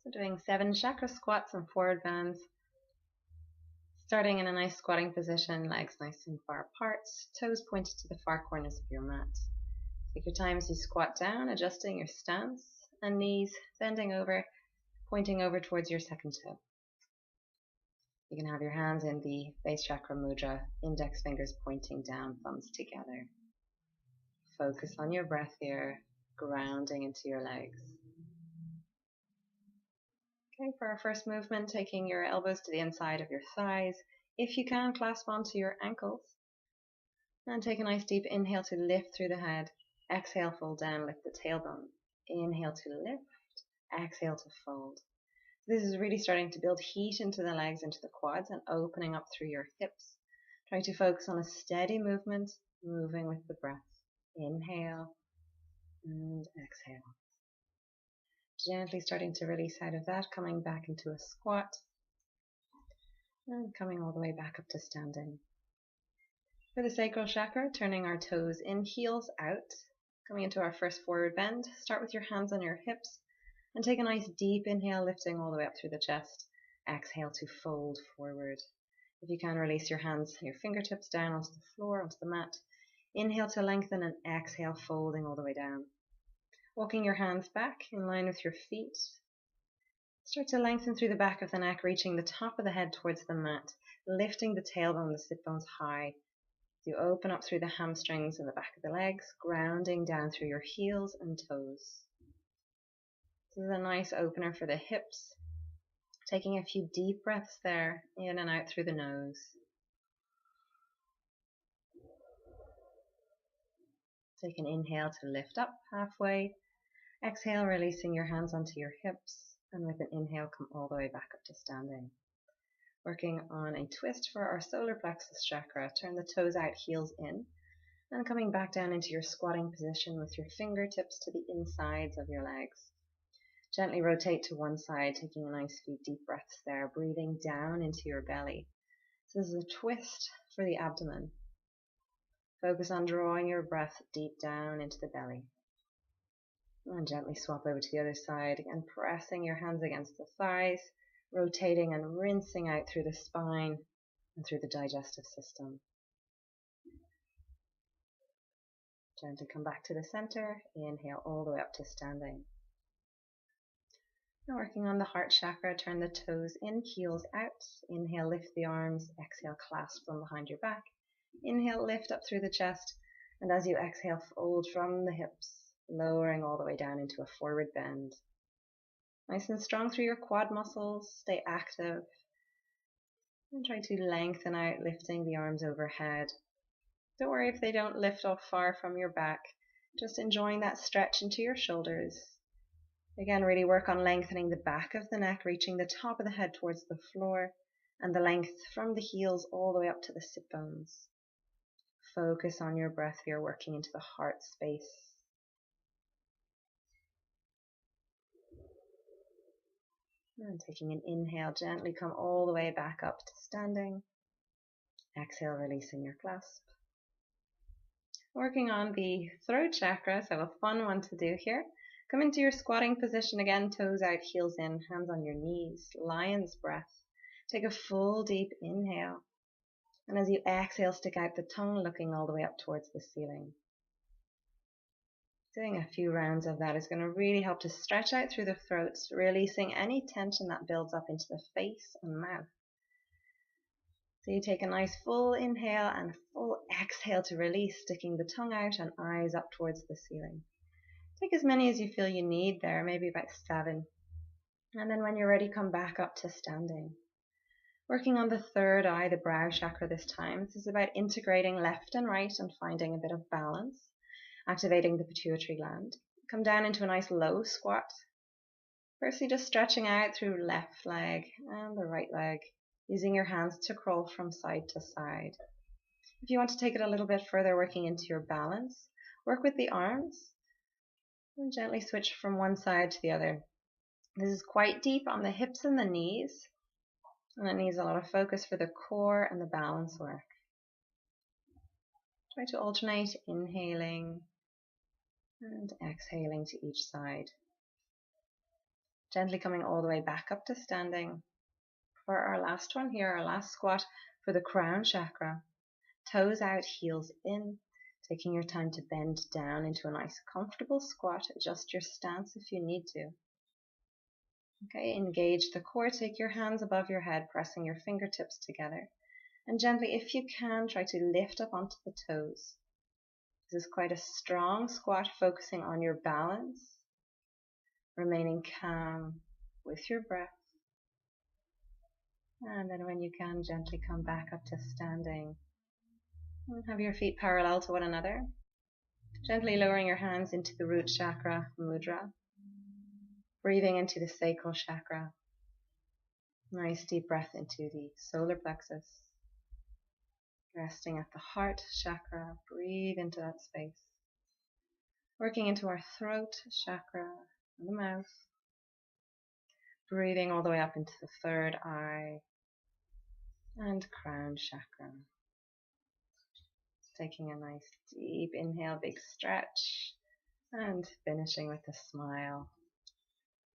So doing 7 chakra squats and forward bends. Starting in a nice squatting position, legs nice and far apart, toes pointed to the far corners of your mat. Take your time as you squat down, adjusting your stance, and knees bending over, pointing over towards your second toe. You can have your hands in the base chakra mudra, index fingers pointing down, thumbs together. Focus on your breath here, grounding into your legs. Okay, for our first movement, taking your elbows to the inside of your thighs. If you can, clasp onto your ankles. And take a nice deep inhale to lift through the head. Exhale, fold down, lift the tailbone. Inhale to lift, exhale to fold. This is really starting to build heat into the legs, into the quads, and opening up through your hips. Try to focus on a steady movement, moving with the breath. Inhale and exhale. Gently starting to release out of that, coming back into a squat, and coming all the way back up to standing. For the sacral chakra, turning our toes in, heels out, coming into our first forward bend. Start with your hands on your hips, and take a nice deep inhale, lifting all the way up through the chest. Exhale to fold forward. If you can, release your hands, your fingertips down onto the floor, onto the mat. Inhale to lengthen, and exhale, folding all the way down. Walking your hands back in line with your feet. Start to lengthen through the back of the neck, reaching the top of the head towards the mat, lifting the tailbone, the sit bones high. You open up through the hamstrings and the back of the legs, grounding down through your heels and toes. This is a nice opener for the hips. Taking a few deep breaths there, in and out through the nose. Take an inhale to lift up halfway. Exhale, releasing your hands onto your hips, and with an inhale, come all the way back up to standing. Working on a twist for our solar plexus chakra. Turn the toes out, heels in, and coming back down into your squatting position with your fingertips to the insides of your legs. Gently rotate to one side, taking a nice few deep breaths there, breathing down into your belly. So this is a twist for the abdomen. Focus on drawing your breath deep down into the belly. And gently swap over to the other side, again pressing your hands against the thighs, rotating and rinsing out through the spine and through the digestive system. Gently come back to the center, inhale all the way up to standing. Now working on the heart chakra, turn the toes in, heels out. Inhale, lift the arms, exhale, clasp them behind your back. Inhale, lift up through the chest, and as you exhale, fold from the hips, lowering all the way down into a forward bend. Nice and strong through your quad muscles, stay active, and try to lengthen out, lifting the arms overhead. Don't worry if they don't lift off far from your back, just enjoying that stretch into your shoulders. Again, really work on lengthening the back of the neck, reaching the top of the head towards the floor, and the length from the heels all the way up to the sit bones. Focus on your breath here, working into the heart space. And taking an inhale, gently come all the way back up to standing. Exhale, releasing your clasp. Working on the throat chakra, so a fun one to do here. Come into your squatting position again, toes out, heels in, hands on your knees, lion's breath. Take a full deep inhale. And as you exhale, stick out the tongue, looking all the way up towards the ceiling. Doing a few rounds of that is going to really help to stretch out through the throat, releasing any tension that builds up into the face and mouth. So you take a nice full inhale and full exhale to release, sticking the tongue out and eyes up towards the ceiling. Take as many as you feel you need there, maybe about 7. And then when you're ready, come back up to standing. Working on the third eye, the brow chakra this time. This is about integrating left and right and finding a bit of balance, activating the pituitary gland. Come down into a nice low squat. Firstly, just stretching out through left leg and the right leg, using your hands to crawl from side to side. If you want to take it a little bit further, working into your balance, work with the arms and gently switch from one side to the other. This is quite deep on the hips and the knees, and it needs a lot of focus for the core and the balance work. Try to alternate inhaling and exhaling to each side. Gently coming all the way back up to standing. For our last one here, our last squat for the crown chakra. Toes out, heels in. Taking your time to bend down into a nice comfortable squat. Adjust your stance if you need to. Okay, engage the core. Take your hands above your head, pressing your fingertips together. And gently, if you can, try to lift up onto the toes. This is quite a strong squat, focusing on your balance, remaining calm with your breath. And then when you can, gently come back up to standing. And have your feet parallel to one another. Gently lowering your hands into the root chakra mudra. Breathing into the sacral chakra. Nice deep breath into the solar plexus. Resting at the heart chakra. Breathe into that space. Working into our throat chakra and the mouth. Breathing all the way up into the third eye and crown chakra. Taking a nice deep inhale, big stretch, and finishing with a smile.